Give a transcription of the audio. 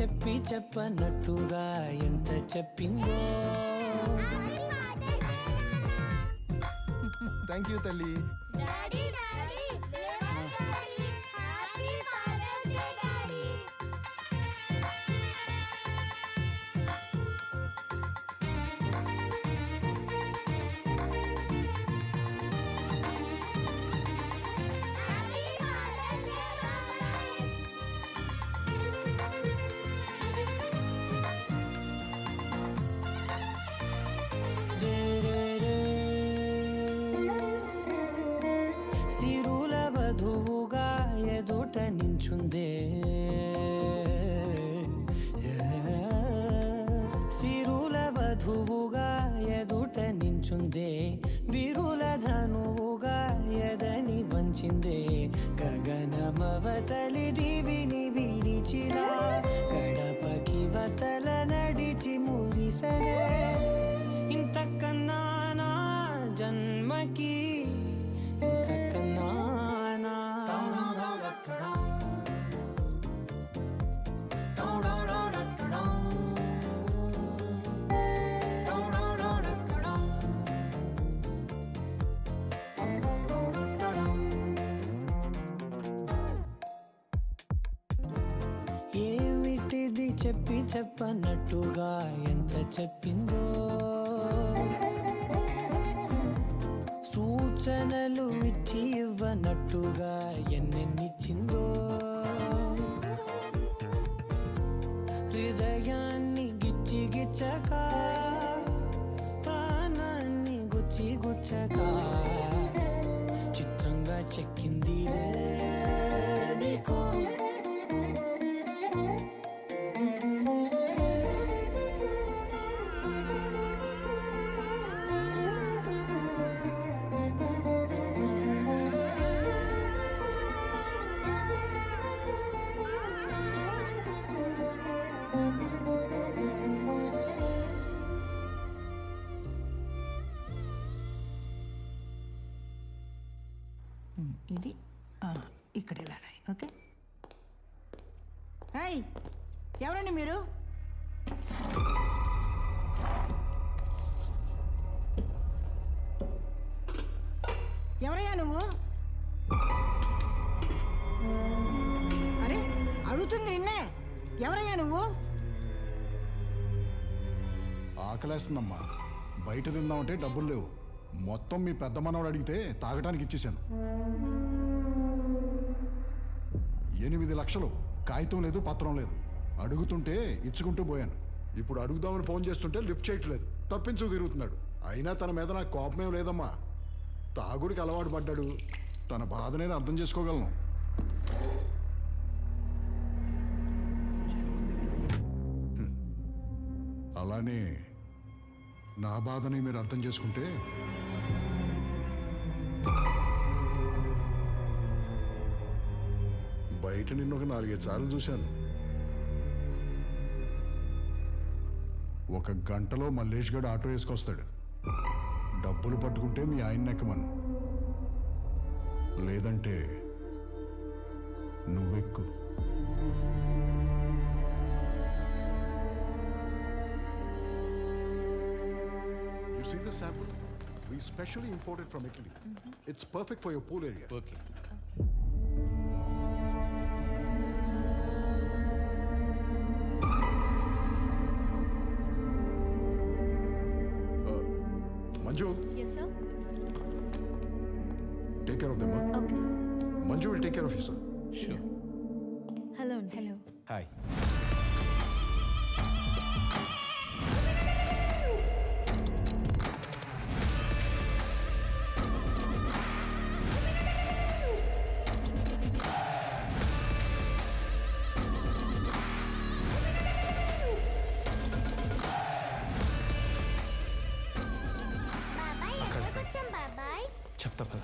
చెప్పి చెప్పనట్టుగా ఎంత చెప్పిందో. థ్యాంక్ యూ తల్లి. సిరుల వధువుగా ఎదుట నించుందే, సిరుల వధువుగా ఎదుట నించుందే, విరుల ధనువుగా ఎదని వంచిందే. గగనమవతలి దివిని విడిచిరా గడపకి వతల నడిచి మురిసనే. ఇంతకన్నా నా జన్మకి ఏమిటిది చెప్పి చెప్పనట్టుగా ఎంత చెప్పిందో. సూచనలు ఇచ్చి ఇవ్వనట్టుగా ఎన్నెన్నిచ్చిందో. హృదయాన్ని గిచ్చి గిచ్చక ప్రాణాన్ని గుచ్చి గుచ్చక చిత్రంగా చెక్కింది నీకో. ఇది ఇక్కడ ఇలా రాయి. ఓకే. హాయ్, ఎవరండి మీరు? ఎవరయ్యా నువ్వు? అరే అడుగుతుంది నిన్నే. ఎవరయ్యా నువ్వు? ఆకలేస్తుందమ్మా, బయట తిందామంటే డబ్బులు లేవు. మొత్తం మీ పెద్ద మనవాడు అడిగితే తాగటానికి ఇచ్చేసాను. 8 లక్షలు, కాగితం లేదు, పత్రం లేదు. అడుగుతుంటే ఇచ్చుకుంటూ పోయాను. ఇప్పుడు అడుగుదామని ఫోన్ చేస్తుంటే లిఫ్ట్ చేయట్లేదు, తప్పించు తిరుగుతున్నాడు. అయినా తన మీద నాకు కోపమేం లేదమ్మా. తాగుడికి అలవాటు పడ్డాడు. తన బాధ నేను అర్థం చేసుకోగలను. అలానే నా బాధని మీరు అర్థం చేసుకుంటే బయట నిన్ను ఒక 4-5 సార్లు చూశాను. ఒక గంటలో మల్లేష్ గడు ఆటో వేసుకొస్తాడు. డబ్బులు పట్టుకుంటే మీ ఆయన ఎక్కమను, లేదంటే నువ్వెక్కు. You see the sample? We specially imported from Italy. It's perfect for your pool area. Okay. Manju. Yes, sir. Take care of them, huh? Okay, sir. Manju will take care of you, sir. Sure. Hello. Hello. Hi. చెప్తా పద.